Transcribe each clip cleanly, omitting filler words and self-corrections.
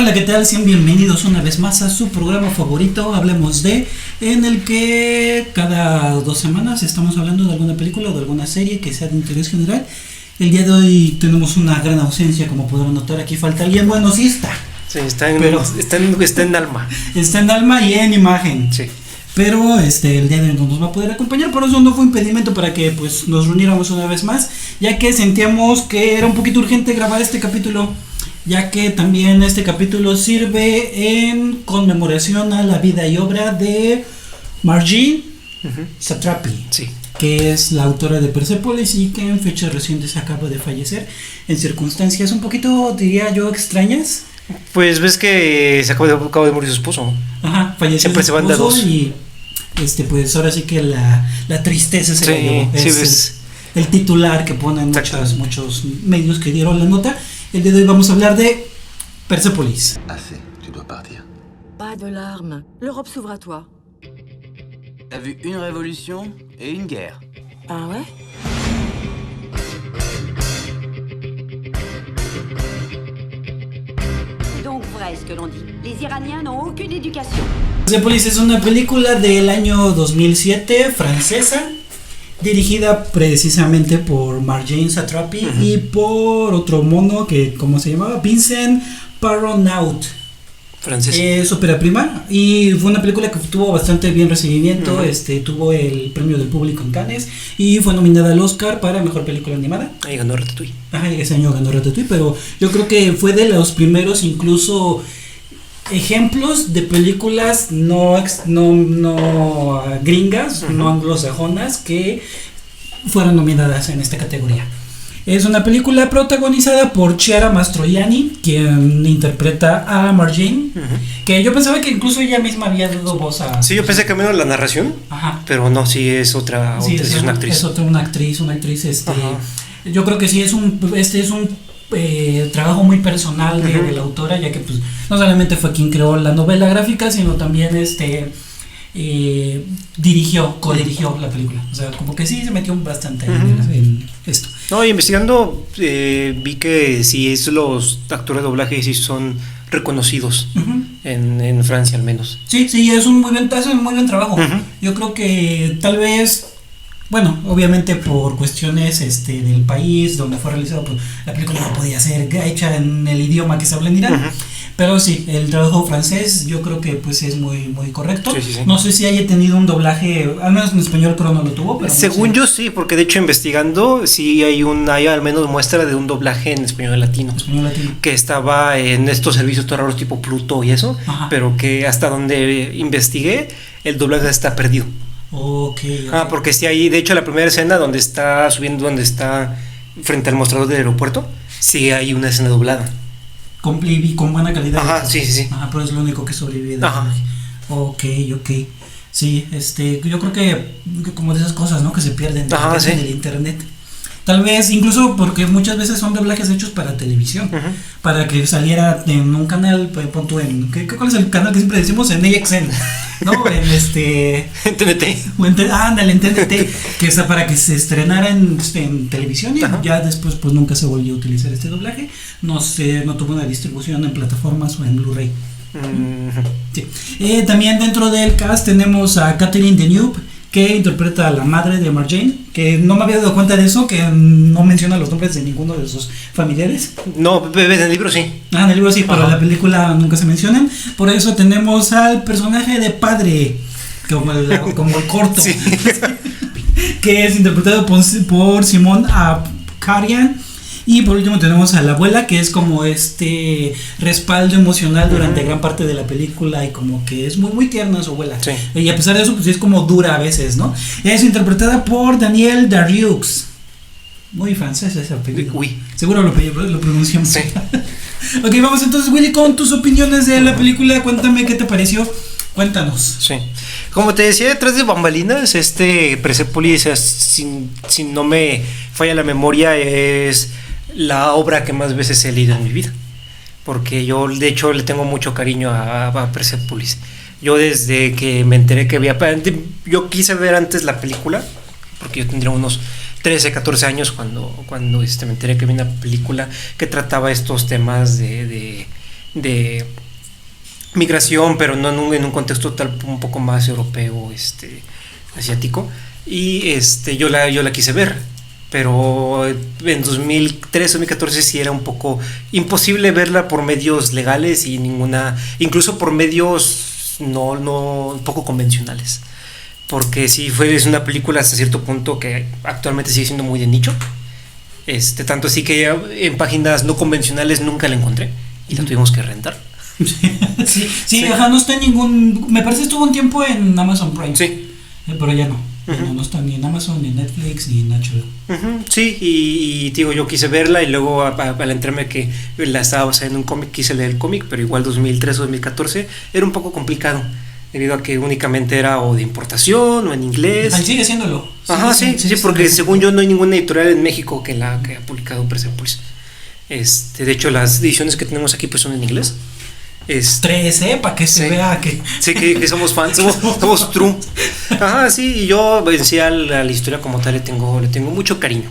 Hola, ¿qué tal? Sean bienvenidos una vez más a su programa favorito, Hablemos de, en el que cada 2 semanas estamos hablando de alguna película o de alguna serie que sea de interés general. El día de hoy tenemos una gran ausencia, como podrán notar, aquí falta alguien. Bueno, sí está. Sí, está en alma. Está en alma y en imagen. Sí. Pero el día de hoy no nos va a poder acompañar, por eso no fue impedimento para que pues nos reuniéramos una vez más, ya que sentíamos que era un poquito urgente grabar este capítulo, ya que también este capítulo sirve en conmemoración a la vida y obra de Marjane Satrapi, sí, que es la autora de Persepolis y que en fechas recientes acaba de fallecer en circunstancias un poquito, diría yo, extrañas. Pues ves que se acaba de morir su esposo. Ajá, falleció. Siempre se van de dos. Y pues ahora sí que la tristeza se la llevó. Es el titular que ponen muchos medios que dieron la nota. El día de hoy vamos a hablar de Persepolis. Assez, tu dois partir. Pas de larmes. L'Europe s'ouvre à toi. T'as vu une révolution et une guerre. Ah ouais? C'est donc vrai ce que l'on dit. Les Iraniens n'ont aucune éducation. Persepolis es una película del año 2007, francesa, dirigida precisamente por Marjane Satrapi y por otro mono que, ¿cómo se llamaba? Vincent Paronnaud. Francés. Ópera prima, y fue una película que tuvo bastante bien recibimiento. Tuvo el premio del público en Cannes y fue nominada al Oscar para mejor película animada. Ahí ganó Ratatouille. Ajá, ese año ganó Ratatouille, pero yo creo que fue de los primeros incluso ejemplos de películas no gringas, no anglosajonas, que fueron nominadas en esta categoría. Es una película protagonizada por Chiara Mastroianni, quien interpreta a Marjane, que yo pensaba que incluso ella misma había dado voz a... Sí, yo pensé que menos la narración. Ajá. Pero no, sí es otra, sí, es una actriz. Es una actriz. Yo creo que sí es un trabajo muy personal de la autora, ya que pues no solamente fue quien creó la novela gráfica, sino también codirigió la película. O sea, como que sí se metió bastante en esto. No, investigando vi que sí los actores de doblaje sí son reconocidos en Francia al menos. Sí, es un muy buen trabajo. Yo creo que tal vez, bueno, obviamente por cuestiones del país donde fue realizado, pues la película no podía ser hecha en el idioma que se habla en Irán. Pero sí, el trabajo francés yo creo que pues es muy muy correcto. Sí. No sé si haya tenido un doblaje, al menos en español creo no lo tuvo, pero según no sé. Yo sí, porque de hecho investigando sí hay al menos muestra de un doblaje en español latino. Que estaba en estos servicios todos raros tipo Pluto y eso. Pero que hasta donde investigué el doblaje está perdido. Okay. Porque sí hay, de hecho la primera escena donde está frente al mostrador del aeropuerto, sí hay una escena doblada. Con buena calidad. Sí. Pero es lo único que sobrevive. Ok. Sí, yo creo que como de esas cosas, ¿no? Que se pierden en el internet. Tal vez, incluso porque muchas veces son doblajes hechos para televisión, para que saliera en un canal, pon tú ¿cuál es el canal que siempre decimos? En AXN, ¿no? En TNT. Ándale, en TNT, que es para que se estrenara en televisión y ya después pues nunca se volvió a utilizar este doblaje, no tuvo una distribución en plataformas o en Blu-ray. Sí. También dentro del cast tenemos a Catherine Deneuve, que interpreta a la madre de Marjane, que no me había dado cuenta de eso, que no menciona los nombres de ninguno de sus familiares. No, en el libro sí. En el libro sí, pero en la película nunca se mencionan. Por eso tenemos al personaje de padre, como el corto, que es interpretado por Simone Abkarian. Y por último tenemos a la abuela, que es como respaldo emocional durante gran parte de la película y como que es muy muy tierna su abuela. Sí. Y a pesar de eso pues es como dura a veces, ¿no? Es interpretada por Daniel Darieux. Muy francés esa película. Uy. Seguro lo pronunciamos. Sí. Ok, vamos entonces, Willy, con tus opiniones de la película. Cuéntame qué te pareció. Cuéntanos. Sí. Como te decía, detrás de bambalinas, Persepolis, si no me falla la memoria, es la obra que más veces he leído en mi vida, porque yo de hecho le tengo mucho cariño a Persepolis. Yo desde que me enteré que yo quise ver antes la película, porque yo tendría unos 13, 14 años cuando me enteré que había una película que trataba estos temas de de migración, pero no en un contexto un poco más europeo, asiático. Y yo la quise ver, pero en 2013, 2014 sí era un poco imposible verla por medios legales y incluso por medios no poco convencionales. Porque sí es una película hasta cierto punto que actualmente sigue siendo muy de nicho. Tanto así que en páginas no convencionales nunca la encontré y la tuvimos que rentar. Sí, ajá, no está en ningún. Me parece que estuvo un tiempo en Amazon Prime. Sí. Pero ya no. No está ni en Amazon, ni en Netflix, ni en HBO. Sí, y digo, yo quise verla y luego al enterarme que la estaba basada en un cómic, quise leer el cómic, pero igual 2013 o 2014 era un poco complicado, debido a que únicamente era o de importación o en inglés. Ahí sigue siéndolo. Ajá, sí, porque según yo no hay ninguna editorial en México que ha publicado Persepolis. De hecho, las ediciones que tenemos aquí pues son en inglés. 13, para que se vea que. Sí, que somos fans, somos true. Ajá, sí, y yo sí, a la historia como tal le tengo mucho cariño.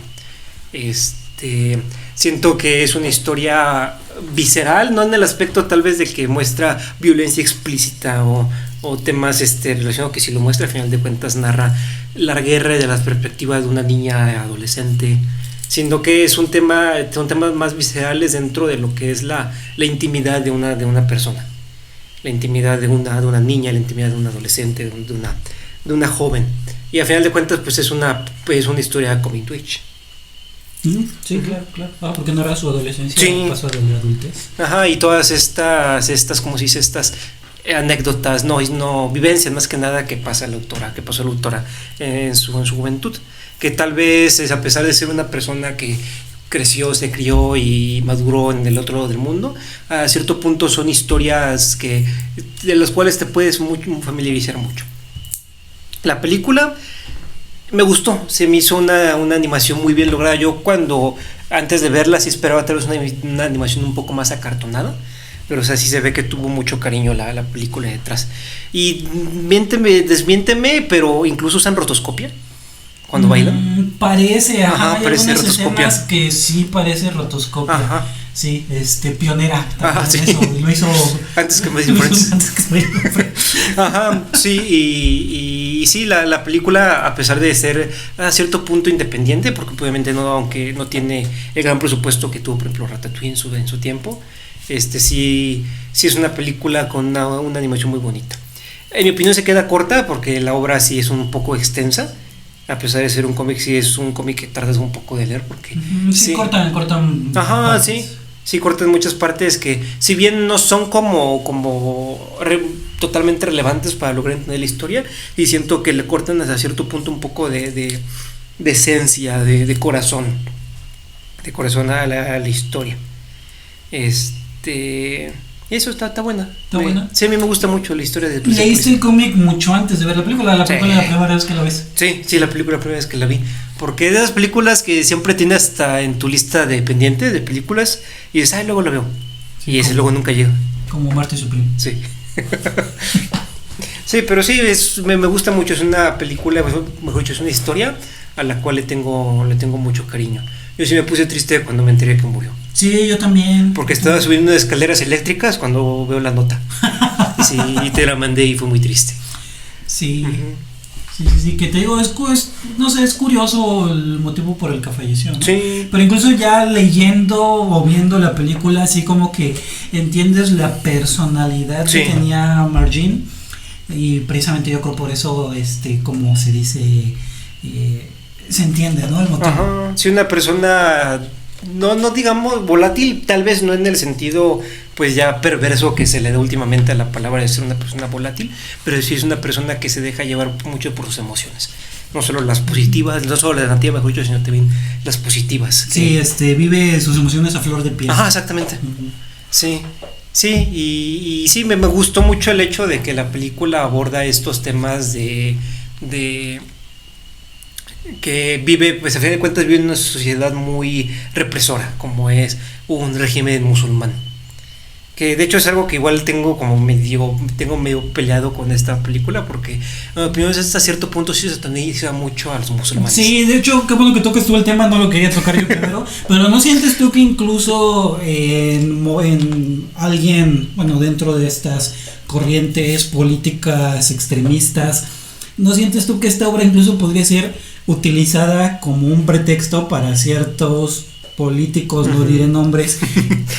Siento que es una historia visceral, no en el aspecto tal vez de que muestra violencia explícita o temas relacionados, que si lo muestra, al final de cuentas narra la guerra de la perspectiva de una niña adolescente, siendo que son temas más viscerales dentro de lo que es la intimidad de una persona, la intimidad de una niña, la intimidad de un adolescente, de una joven, y al final de cuentas pues es una historia coming to age. Sí, claro. Porque no era su adolescencia, sí. Pasó a la adultez. Ajá, y todas estas, como se dice, estas anécdotas, no vivencias más que nada que pasó la autora en su juventud, que tal vez a pesar de ser una persona que creció, se crió y maduró en el otro lado del mundo, a cierto punto son historias de las cuales te puedes familiarizar mucho. La película me gustó, se me hizo una animación muy bien lograda. Yo antes de verla sí esperaba tal vez una animación un poco más acartonada, pero o sea, sí se ve que tuvo mucho cariño la película detrás. Y desmiénteme, pero incluso usan rotoscopia cuando bailan. Parece, hay parece algunas rotoscopia. escenas que sí parece rotoscopia. Ajá. Sí, pionera. Sí. Eso, lo hizo antes que Amazing Friends. Ajá, sí, y sí, la película, a pesar de ser a cierto punto independiente, porque obviamente aunque no tiene el gran presupuesto que tuvo, por ejemplo, Ratatouille en su tiempo, sí es una película con una animación muy bonita. En mi opinión se queda corta porque la obra sí es un poco extensa. A pesar de ser un cómic, sí es un cómic que tardas un poco de leer porque sí cortan ajá, partes. sí cortan muchas partes que si bien no son totalmente relevantes para lograr entender la historia, y siento que le cortan hasta cierto punto un poco de esencia, de corazón a la historia. Y eso está buena. ¿Está buena? Sí, a mí me gusta mucho la historia de Persepolis. ¿Leíste el cómic mucho antes de ver la película? La película es la primera vez que la ves. Sí, la película la primera vez que la vi. Porque de esas películas que siempre tienes hasta en tu lista de pendiente de películas y dices, luego la veo. Sí, y ese luego nunca llega. Como Marte Supreme. Sí. Sí, pero sí, me gusta mucho. Es una película, mejor dicho, es una historia a la cual le tengo mucho cariño. Yo sí me puse triste cuando me enteré que murió. Sí, yo también. Porque estaba subiendo escaleras eléctricas cuando veo la nota. Sí, y te la mandé y fue muy triste. Sí. Sí, que te digo, no sé, es curioso el motivo por el que falleció, ¿no? Sí. Pero incluso ya leyendo o viendo la película, así como que entiendes la personalidad que tenía Margine, y precisamente yo creo por eso, como se dice, se entiende, ¿no? El motivo. Ajá. Si una persona no digamos volátil, tal vez no en el sentido pues ya perverso que se le da últimamente a la palabra de ser una persona volátil, pero sí es una persona que se deja llevar mucho por sus emociones, no solo las positivas, no solo las negativas, mejor dicho, sino también las positivas. Sí, vive sus emociones a flor de piel. Ajá, exactamente. Sí, y sí, me gustó mucho el hecho de que la película aborda estos temas de que vive, pues a fin de cuentas vive en una sociedad muy represora, como es un régimen musulmán, Que de hecho es algo que igual tengo medio peleado con esta película, porque en mi opinión hasta cierto punto sí sataniza mucho a los musulmanes. Sí, de hecho, qué bueno que toques tú el tema, no lo quería tocar yo primero, pero ¿no sientes tú que incluso en alguien, bueno, dentro de estas corrientes políticas extremistas, ¿no sientes tú que esta obra incluso podría ser utilizada como un pretexto para ciertos políticos, no diré nombres,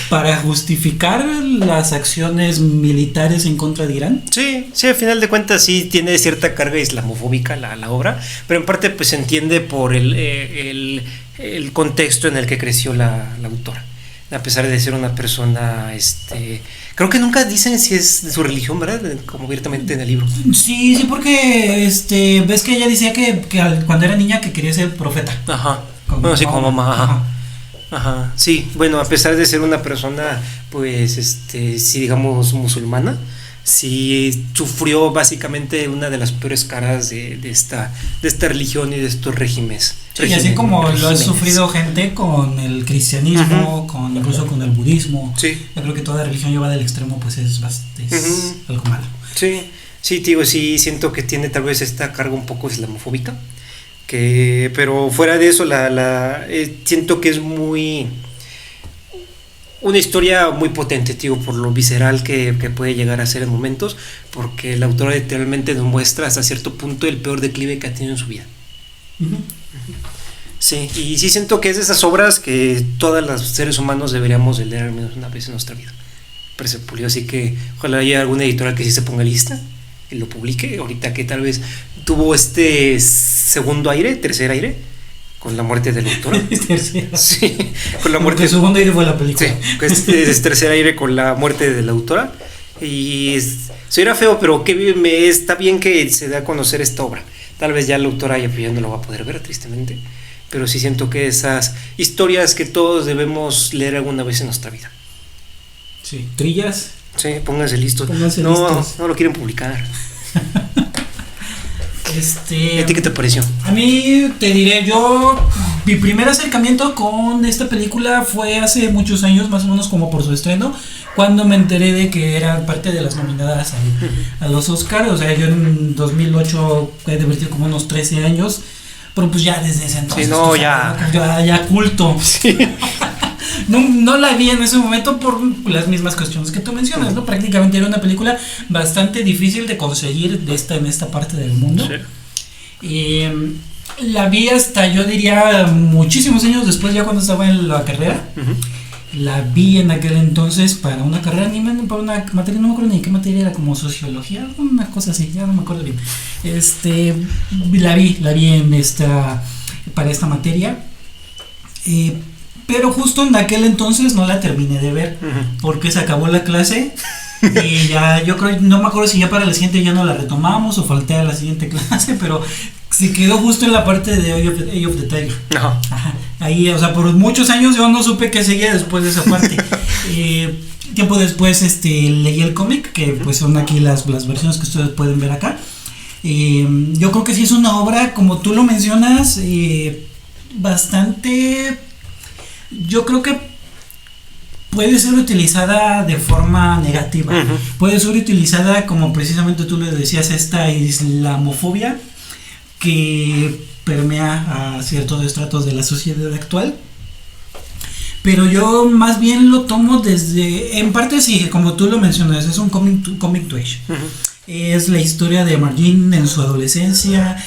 para justificar las acciones militares en contra de Irán? Sí, al final de cuentas sí tiene cierta carga islamofóbica la obra, pero en parte pues se entiende por el contexto en el que creció la autora. A pesar de ser una persona, creo que nunca dicen si es de su religión, ¿verdad? Como abiertamente en el libro. Sí, porque ves que ella decía que cuando era niña que quería ser profeta. Ajá. Bueno, sí, como mamá, ajá. Sí, bueno, a pesar de ser una persona, pues, sí, digamos, musulmana, sí sufrió básicamente una de las peores caras de esta religión y de estos regímenes. Y así como lo ha sufrido gente con el cristianismo, incluso con el budismo. Sí. Yo creo que toda religión llevada al extremo pues es algo malo. Sí, digo, sí siento que tiene tal vez esta carga un poco islamofóbica. Pero fuera de eso, siento que es una historia muy potente, tío, por lo visceral que puede llegar a ser en momentos, porque la autora literalmente nos muestra hasta cierto punto el peor declive que ha tenido en su vida. Sí, y sí siento que es de esas obras que todos los seres humanos deberíamos de leer al menos una vez en nuestra vida. Persepolis, así que ojalá haya alguna editorial que sí se ponga lista y lo publique, ahorita que tal vez tuvo tercer aire, con la muerte del autor. Sí, con la muerte. El segundo aire fue la película. Sí, es tercer aire con la muerte de la autora. Y será feo, pero está bien que se dé a conocer esta obra. Tal vez ya la autora ya no lo va a poder ver, tristemente. Pero sí siento que esas historias que todos debemos leer alguna vez en nuestra vida. Sí, trillas. Sí, pónganse listos. No lo quieren publicar. ¿A ti qué te pareció? A mí te diré, mi primer acercamiento con esta película fue hace muchos años, más o menos como por su estreno, cuando me enteré de que era parte de las nominadas a los Oscars. O sea, yo en 2008 he divertido como unos 13 años, pero pues ya desde ese entonces. Sí, ya culto. Sí. No la vi en ese momento por las mismas cuestiones que tú mencionas, ¿no? Prácticamente era una película bastante difícil de conseguir en esta parte del mundo. Sí. La vi hasta, yo diría, muchísimos años después, ya cuando estaba en la carrera. La vi en aquel entonces para una carrera, para una materia, no me acuerdo ni qué materia era, como sociología, una cosa así, ya no me acuerdo bien. La vi para esta materia. Pero justo en aquel entonces no la terminé de ver, porque se acabó la clase y ya, yo creo, no me acuerdo si ya para la siguiente ya no la retomamos o falté a la siguiente clase, pero se quedó justo en la parte de Eye of the Tiger. No. Ajá. Ahí, o sea, por muchos años yo no supe qué seguía después de esa parte. Tiempo después leí el cómic, que pues son aquí las versiones que ustedes pueden ver acá. Yo creo que sí es una obra, como tú lo mencionas, bastante... Yo creo que puede ser utilizada de forma negativa. Puede ser utilizada como precisamente tú le decías, esta islamofobia que permea a ciertos estratos de la sociedad actual. Pero yo más bien lo tomo en parte sí, como tú lo mencionas, es un comic to age. Es la historia de Margin en su adolescencia,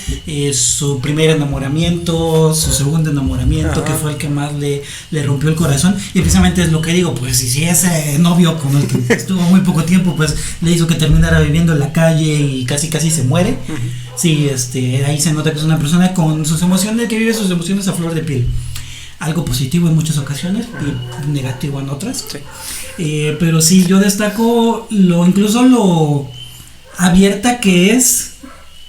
su primer enamoramiento, su segundo enamoramiento, que fue el que más le rompió el corazón. Y precisamente es lo que digo, pues si ese novio con el que estuvo muy poco tiempo, pues le hizo que terminara viviendo en la calle y casi se muere. Sí, ahí se nota que es una persona con sus emociones, que vive sus emociones a flor de piel. Algo positivo en muchas ocasiones y negativo en otras. Sí. Pero sí, yo destaco incluso lo abierta que es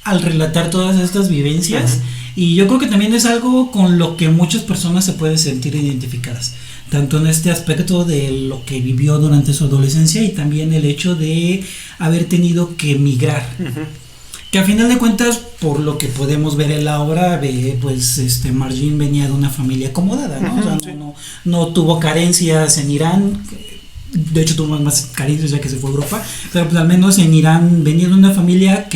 al relatar todas estas vivencias. Y yo creo que también es algo con lo que muchas personas se pueden sentir identificadas, tanto en este aspecto de lo que vivió durante su adolescencia y también el hecho de haber tenido que emigrar. Que a final de cuentas, por lo que podemos ver en la obra, pues Margin venía de una familia acomodada, ¿no? O sea, no tuvo carencias en Irán. de hecho tuvo más cariños ya que se fue a Europa, pero pues al menos en Irán venía de una familia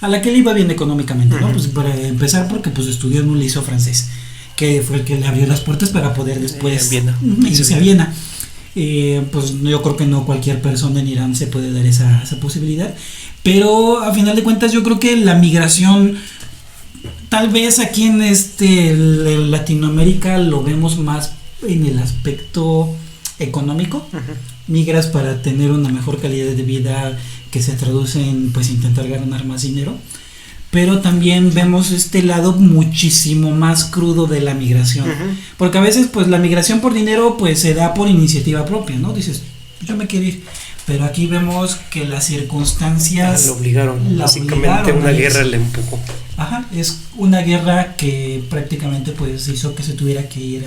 a la que le iba bien económicamente, ¿no? Pues para empezar porque pues estudió en un liceo francés, que fue el que le abrió las puertas para poder después irse a Viena. Pues yo creo que no cualquier persona en Irán se puede dar esa posibilidad, pero a final de cuentas yo creo que la migración, tal vez aquí en en Latinoamérica lo vemos más en el aspecto económico. Migras para tener una mejor calidad de vida que se traduce en pues intentar ganar más dinero, pero también vemos este lado muchísimo más crudo de la migración, porque a veces pues la migración por dinero pues se da por iniciativa propia, ¿no? Dices, yo me quiero ir, pero aquí vemos que las circunstancias lo obligaron, básicamente una guerra le empujó. Ajá, es una guerra que prácticamente pues hizo que se tuviera que ir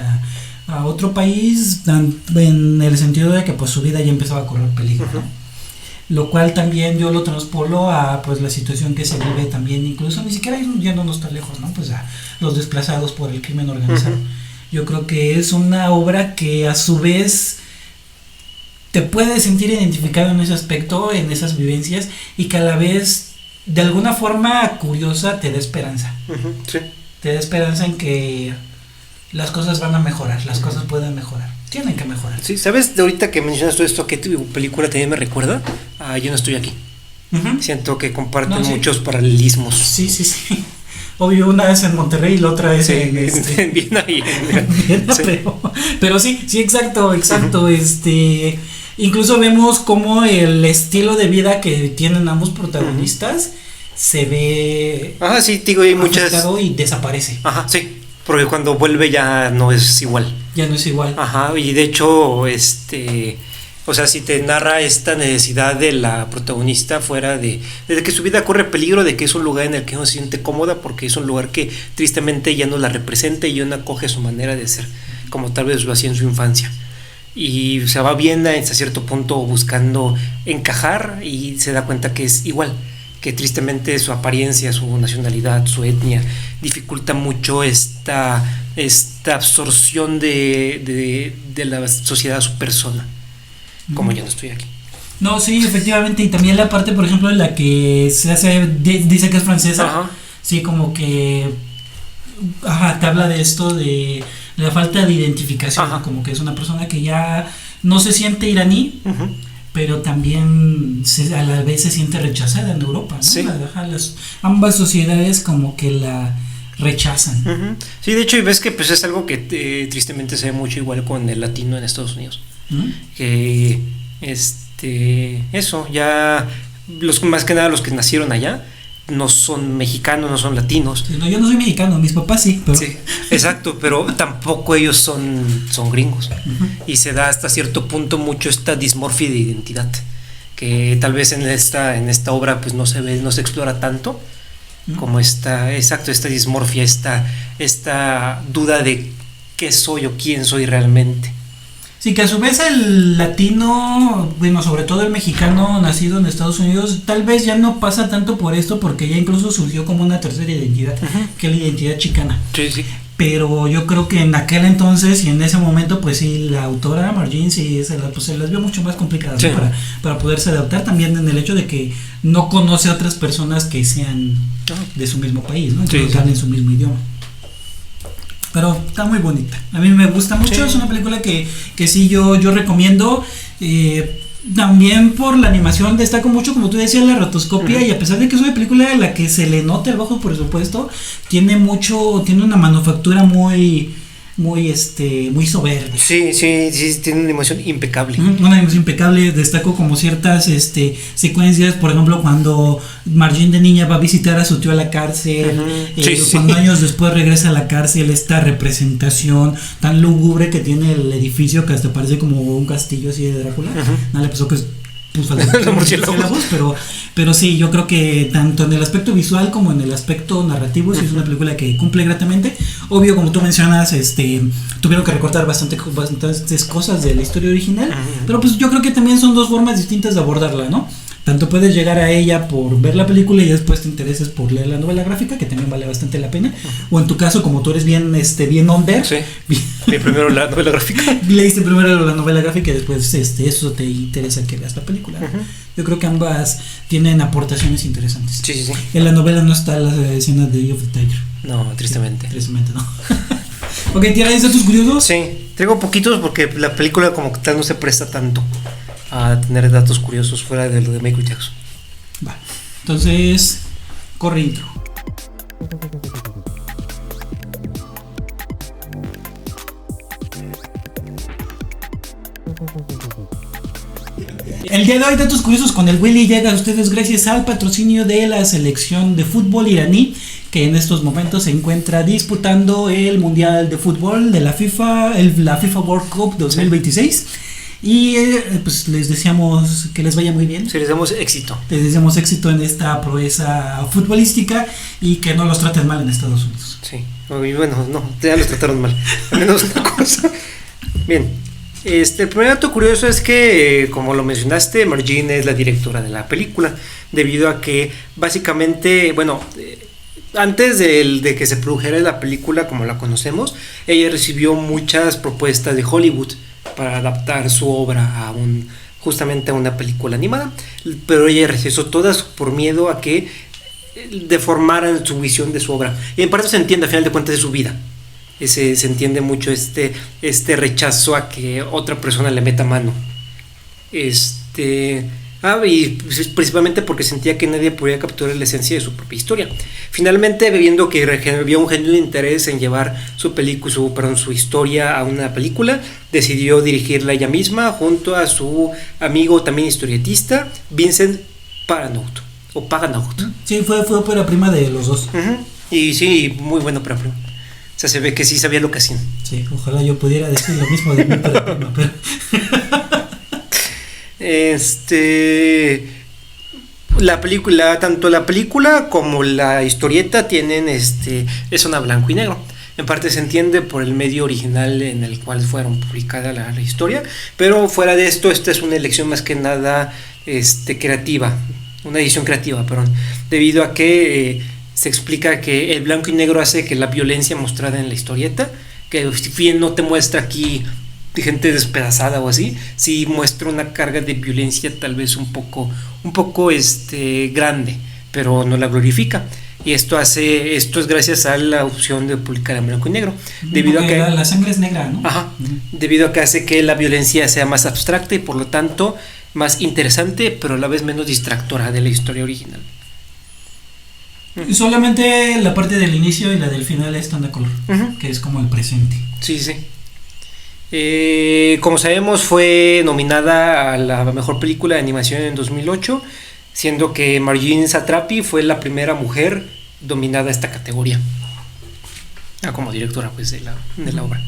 a otro país, en el sentido de que pues su vida ya empezaba a correr peligro, ¿no? Lo cual también yo lo transpolo a pues la situación que se vive también, incluso ni siquiera yéndonos tan lejos, ¿no? Pues a los desplazados por el crimen organizado. Yo creo que es una obra que a su vez te puedes sentir identificado en ese aspecto, en esas vivencias, y que a la vez de alguna forma curiosa te da esperanza. Sí. Te da esperanza en que las cosas van a mejorar, las cosas pueden mejorar, tienen que mejorar. Sí, ¿sabes? De ahorita que mencionas todo esto, ¿qué película también me recuerda? Yo no estoy aquí. Siento que comparten muchos paralelismos. Sí. Obvio, una es en Monterrey y la otra es en Viena y en Viena, sí. Pero sí, exacto. Incluso vemos cómo el estilo de vida que tienen ambos protagonistas se ve sí, digo, hay muchas y desaparece. Sí. Porque cuando vuelve ya no es igual. Ya no es igual. Y de hecho, o sea, si te narra esta necesidad de la protagonista fuera de que su vida corre peligro, de que es un lugar en el que no se siente cómoda, porque es un lugar que tristemente ya no la representa y ya no acoge su manera de ser, como tal vez lo hacía en su infancia. Y se va bien hasta cierto punto buscando encajar y se da cuenta que es igual, que tristemente su apariencia, su nacionalidad, su etnia dificulta mucho esta absorción de la sociedad a su persona, como yo no estoy aquí. No, sí, efectivamente, y también la parte, por ejemplo, en la que se hace, dice que es francesa, sí, como que te habla de esto, de la falta de identificación, como que es una persona que ya no se siente iraní, pero también a la vez se siente rechazada en Europa, ¿no? Sí. Ambas sociedades como que la rechazan. Sí, de hecho, y ves que pues es algo que tristemente se ve mucho igual con el latino en Estados Unidos. Que eso, ya más que nada los que nacieron allá no son mexicanos, no son latinos. Sí, no, yo no soy mexicano, mis papás sí. Pero... Sí, exacto, pero tampoco ellos son gringos. Y se da hasta cierto punto mucho esta dismorfia de identidad, que tal vez en esta obra pues no se ve, no se explora tanto como esta dismorfia, esta duda de qué soy o quién soy realmente. Sí, que a su vez el latino, bueno, sobre todo el mexicano nacido en Estados Unidos, tal vez ya no pasa tanto por esto, porque ya incluso surgió como una tercera identidad, que es la identidad chicana. Sí. Pero yo creo que en aquel entonces y en ese momento, pues sí, la autora Margin sí se las vio mucho más complicadas, ¿no? para poderse adaptar, también en el hecho de que no conoce a otras personas que sean de su mismo país, ¿no? Que hablen su mismo idioma. Pero está muy bonita, a mí me gusta mucho, es una película que sí yo recomiendo, también por la animación destaco mucho, como tú decías, la rotoscopia, y a pesar de que es una película en la que se le nota el bajo presupuesto, tiene una manufactura muy soberbia. Sí, tiene una animación impecable. Una animación impecable, destaco como ciertas secuencias, por ejemplo, cuando Margin de niña va a visitar a su tío a la cárcel, cuando años después regresa a la cárcel, esta representación tan lúgubre que tiene el edificio, que hasta parece como un castillo así de Drácula. No le pasó que pero sí, yo creo que tanto en el aspecto visual como en el aspecto narrativo sí es una película que cumple gratamente. Obvio, como tú mencionas, tuvieron que recortar bastantes cosas de la historia original, pero pues yo creo que también son dos formas distintas de abordarla, ¿no? Tanto puedes llegar a ella por ver la película y después te intereses por leer la novela gráfica, que también vale bastante la pena. O en tu caso, como tú eres bien under, Sí. Primero la novela gráfica. leíste primero la novela gráfica y después eso te interesa que veas la película. Yo creo que ambas tienen aportaciones interesantes. Sí. En la novela no está la escena de Eye of the Tiger. No, tristemente. Tristemente no. Ok, ¿tienes datos curiosos? Sí, traigo poquitos porque la película como que tal no se presta tanto a tener datos curiosos fuera de lo de Michael Jackson. Va. Entonces, corre intro. El día de hoy, datos curiosos con el Willy llega a ustedes gracias al patrocinio de la selección de fútbol iraní, que en estos momentos se encuentra disputando el Mundial de Fútbol de la FIFA, la FIFA World Cup 2026. Y pues les deseamos que les vaya muy bien. Sí, les damos éxito. Les deseamos éxito en esta proeza futbolística y que no los traten mal en Estados Unidos. Sí, y bueno, no, ya los trataron mal. Al menos una cosa. Bien, el primer dato curioso es que, como lo mencionaste, Margine es la directora de la película, debido a que básicamente, bueno, antes de que se produjera la película como la conocemos, ella recibió muchas propuestas de Hollywood para adaptar su obra justamente a una película animada, pero ella rechazó todas por miedo a que deformaran su visión de su obra, y en parte se entiende, a final de cuentas, de su vida. Se entiende mucho este rechazo a que otra persona le meta mano. Y principalmente porque sentía que nadie podía capturar la esencia de su propia historia. Finalmente, viendo que había un genuino interés en llevar su historia a una película, decidió dirigirla ella misma junto a su amigo también historietista, Vincent Paramount. Sí, fue ópera prima de los dos. Y sí, muy buena ópera prima. O sea, se ve que sí sabía lo que hacían. Sí, ojalá yo pudiera decir lo mismo de mi ópera prima, pero... La película, tanto la película como la historieta tienen son a blanco y negro. En parte se entiende por el medio original en el cual fueron publicada la historia, pero fuera de esto, esta es una elección más que nada creativa, una edición creativa, perdón, debido a que se explica que el blanco y negro hace que la violencia mostrada en la historieta, que si bien no te muestra aquí gente despedazada o así, sí muestra una carga de violencia tal vez un poco grande, pero no la glorifica. Y esto es gracias a la opción de publicar en blanco y negro, debido a que la sangre es negra, ¿no? Ajá, debido a que hace que la violencia sea más abstracta y por lo tanto más interesante, pero a la vez menos distractora de la historia original. Y solamente la parte del inicio y la del final están de color, que es como el presente. Sí. Como sabemos, fue nominada a la mejor película de animación en 2008, siendo que Marjane Satrapi fue la primera mujer dominada a esta categoría, como directora pues de la obra.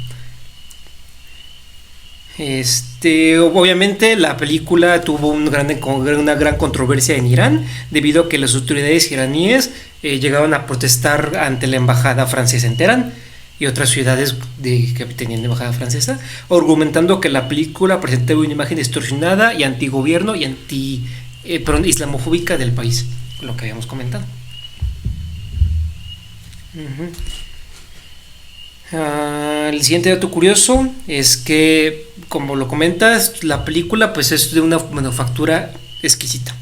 Obviamente la película tuvo una gran controversia en Irán, debido a que las autoridades iraníes llegaron a protestar ante la embajada francesa en Teherán y otras ciudades que tenían embajada francesa, argumentando que la película presentaba una imagen distorsionada y antigobierno y islamofóbica del país, lo que habíamos comentado. El siguiente dato curioso es que, como lo comentas, la película pues es de una manufactura exquisita,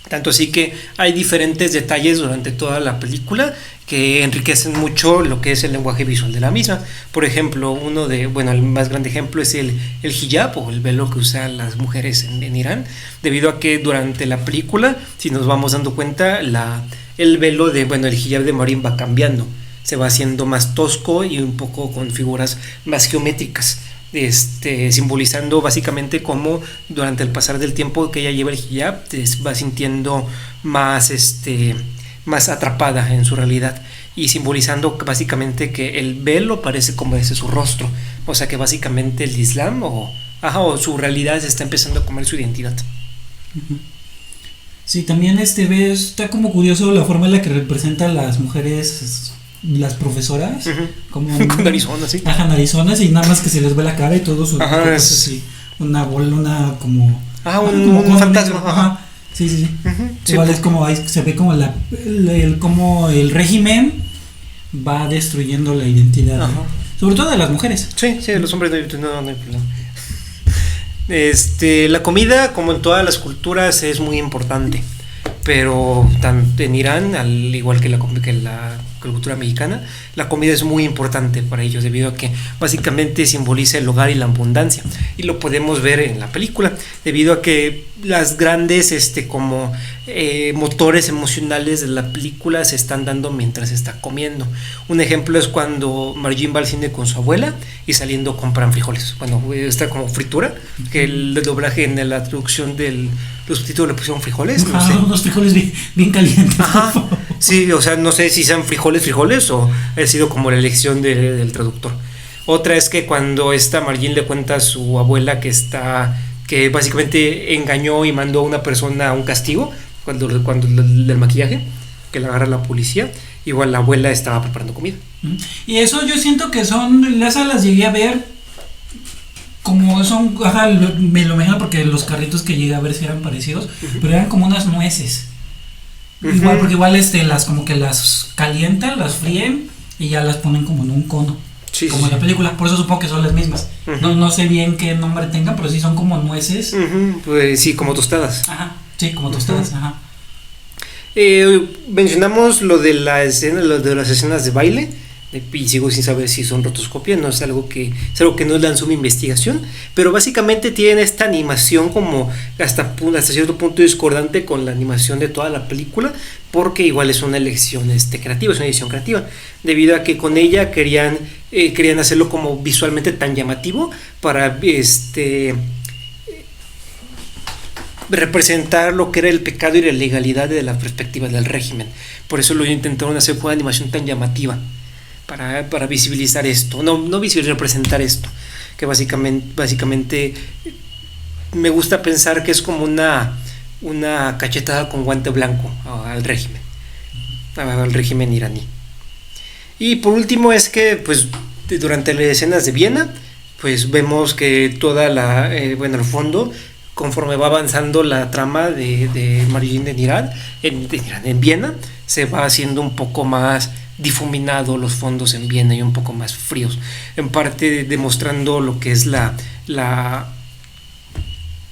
tanto así que hay diferentes detalles durante toda la película que enriquecen mucho lo que es el lenguaje visual de la misma. Por ejemplo, el más grande ejemplo es el hijab, o el velo que usan las mujeres en Irán, debido a que durante la película, si nos vamos dando cuenta, el velo el hijab de Marín va cambiando, se va haciendo más tosco y un poco con figuras más geométricas, simbolizando básicamente cómo durante el pasar del tiempo que ella lleva el hijab va sintiendo más atrapada en su realidad, y simbolizando básicamente que el velo parece como ese su rostro, o sea que básicamente el Islam o su realidad se está empezando a comer su identidad. Sí, también está como curioso la forma en la que representan las mujeres, las profesoras, como con narizonas, sí. Narizonas, y nada más que se les ve la cara y todo su así, una bola, como un fantasma. Sí, sí, sí. Sí, Igual pues, es como ahí se ve como como el régimen va destruyendo la identidad, Ajá. ¿no? Sobre todo de las mujeres. sí, de los hombres no hay problema. La comida, como en todas las culturas, es muy importante, pero tanto en Irán, al igual que la cultura mexicana, la comida es muy importante para ellos, debido a que básicamente simboliza el hogar y la abundancia, y lo podemos ver en la película, debido a que las grandes motores emocionales de la película se están dando mientras está comiendo. Un ejemplo es cuando Margin va al cine con su abuela y saliendo compran frijoles. Bueno, está como fritura, que el doblaje en la traducción los subtítulos le pusieron frijoles, no sé. Unos frijoles bien calientes. Ajá. Sí, o sea, no sé si sean frijoles o ha sido como la elección del traductor. Otra es que cuando Margin le cuenta a su abuela que básicamente engañó y mandó a una persona a un castigo cuando del maquillaje, que la agarra la policía, igual la abuela estaba preparando comida. Y eso yo siento que esas las llegué a ver como son, ajá, me lo imagino porque los carritos que llegué a ver sí eran parecidos, pero eran como unas nueces. Igual, porque igual las como que las calientan, las fríen y ya las ponen como en un cono. Sí, como en la película, por eso supongo que son las mismas. No sé bien qué nombre tengan, pero sí son como nueces. Pues sí, como tostadas. Ajá, sí, como tostadas, ajá. Mencionamos lo de las escenas de baile, y sigo sin saber si son rotoscopia, no es algo que no lanzó mi investigación, pero básicamente tienen esta animación como hasta cierto punto discordante con la animación de toda la película, porque igual es una elección creativa, es una edición creativa, debido a que con ella querían hacerlo como visualmente tan llamativo para representar lo que era el pecado y la ilegalidad de la perspectiva del régimen. Por eso lo intentaron hacer con una animación tan llamativa, para visibilizar esto, no visibilizar, representar esto, que básicamente me gusta pensar que es como una cachetada con guante blanco al régimen iraní. Y por último es que pues durante las escenas de Viena pues vemos que toda al fondo, conforme va avanzando la trama de Margin en Viena, se va haciendo un poco más difuminado los fondos en Viena y un poco más fríos, en parte demostrando lo que es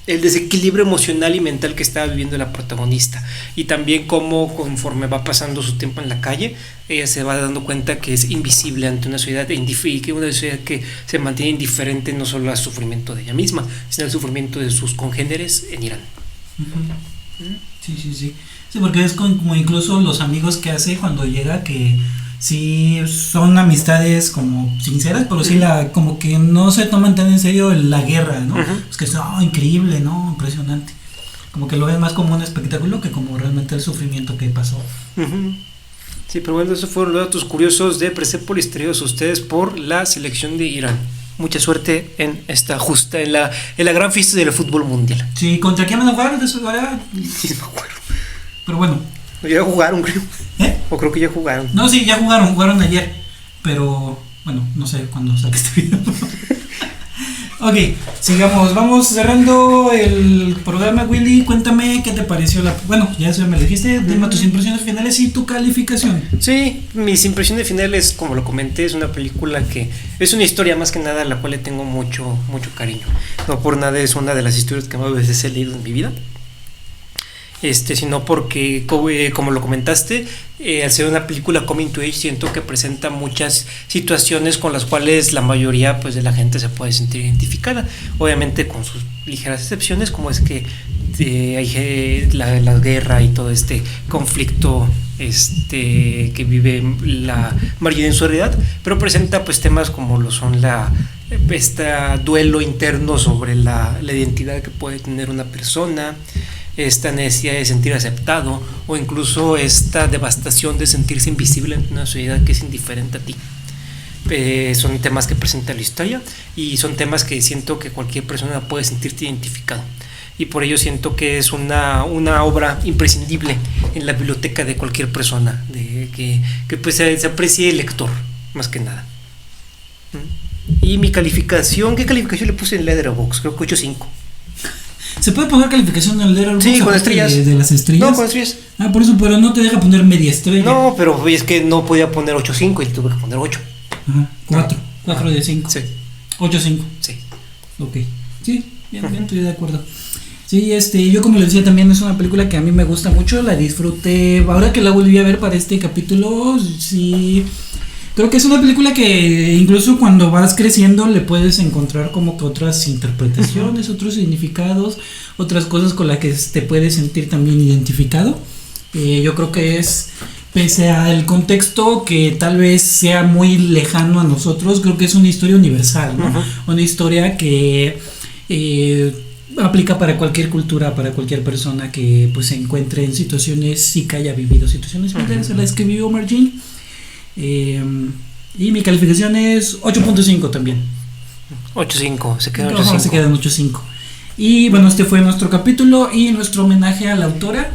el desequilibrio emocional y mental que estaba viviendo la protagonista, y también cómo conforme va pasando su tiempo en la calle ella se va dando cuenta que es invisible ante una sociedad que se mantiene indiferente no solo al sufrimiento de ella misma, sino al sufrimiento de sus congéneres en Irán. Sí, porque es como incluso los amigos que hace cuando llega, que sí son amistades como sinceras, pero sí como que no se toman tan en serio la guerra, ¿no? Es que es increíble, ¿no? Impresionante. Como que lo ven más como un espectáculo que como realmente el sufrimiento que pasó. Sí, pero bueno, esos fueron los datos curiosos de Persepolis traídos a ustedes por la selección de Irán. Mucha suerte en la gran fiesta del fútbol mundial. Sí, ¿contra quién van a jugar? Sí, me acuerdo. Pero bueno. Ya jugaron, creo. O creo que ya jugaron. No, sí, ya jugaron ayer. Pero, bueno, no sé cuándo saque este video. Ok, sigamos, vamos cerrando el programa. Willy, cuéntame qué te pareció bueno, ya se me lo dijiste, dime tus impresiones finales y tu calificación. Sí, mis impresiones finales, como lo comenté, es una película que es una historia más que nada a la cual le tengo mucho cariño. No por nada es una de las historias que más veces he leído en mi vida, sino porque, como lo comentaste, al ser una película coming to age, siento que presenta muchas situaciones con las cuales la mayoría pues de la gente se puede sentir identificada, obviamente con sus ligeras excepciones, como es que hay la guerra y todo este conflicto que vive la Margin en su realidad, pero presenta pues temas como lo son este duelo interno sobre la identidad que puede tener una persona, esta necesidad de sentir aceptado, o incluso esta devastación de sentirse invisible en una sociedad que es indiferente a ti. Son temas que presenta la historia y son temas que siento que cualquier persona puede sentirse identificado, y por ello siento que es una obra imprescindible en la biblioteca de cualquier persona, que pues se aprecie el lector más que nada. Y mi calificación, ¿qué calificación le puse en Letterboxd? Creo que 8.5. ¿Se puede poner calificación en el Letterboxd? Sí, con aparte estrellas. De las estrellas. No, con estrellas. Ah, por eso, pero no te deja poner media estrella. No, pero es que no podía poner 8.5 y tuve que poner 8. Ajá, 4 de 5. Sí. 8-5. Sí. Ok. Sí, bien, estoy de acuerdo. Sí, yo como les decía también es una película que a mí me gusta mucho, la disfruté, ahora que la volví a ver para este capítulo, sí, creo que es una película que incluso cuando vas creciendo le puedes encontrar como que otras interpretaciones, otros significados, otras cosas con las que te puedes sentir también identificado. Yo creo que es, pese al contexto que tal vez sea muy lejano a nosotros, creo que es una historia universal, ¿no? Una historia que aplica para cualquier cultura, para cualquier persona que pues se encuentre en situaciones y que haya vivido situaciones similares a las que vivió Margin. Y mi calificación es 8.5 también. 8.5, se queda en Ajá, 8.5. se queda en 8.5. Y bueno, este fue nuestro capítulo y nuestro homenaje a la autora.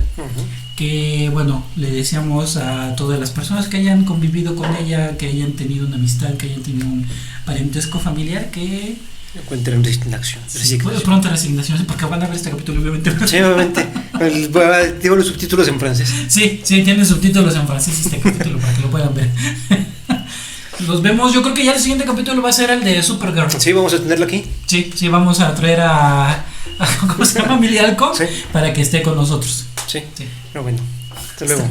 Que bueno, le deseamos a todas las personas que hayan convivido con ella, que hayan tenido una amistad, que hayan tenido un parentesco familiar, que Encuentren resignación. pronta resignación, porque van a ver este capítulo obviamente. Sí, obviamente. Digo los subtítulos en francés. Sí, tiene subtítulos en francés este capítulo para que lo puedan ver. Los vemos, yo creo que ya el siguiente capítulo va a ser el de Supergirl. Sí, vamos a tenerlo aquí. Sí, vamos a traer a ¿cómo se llama? Millie Alcock, Sí. para que esté con nosotros. Sí, pero bueno. Hasta luego.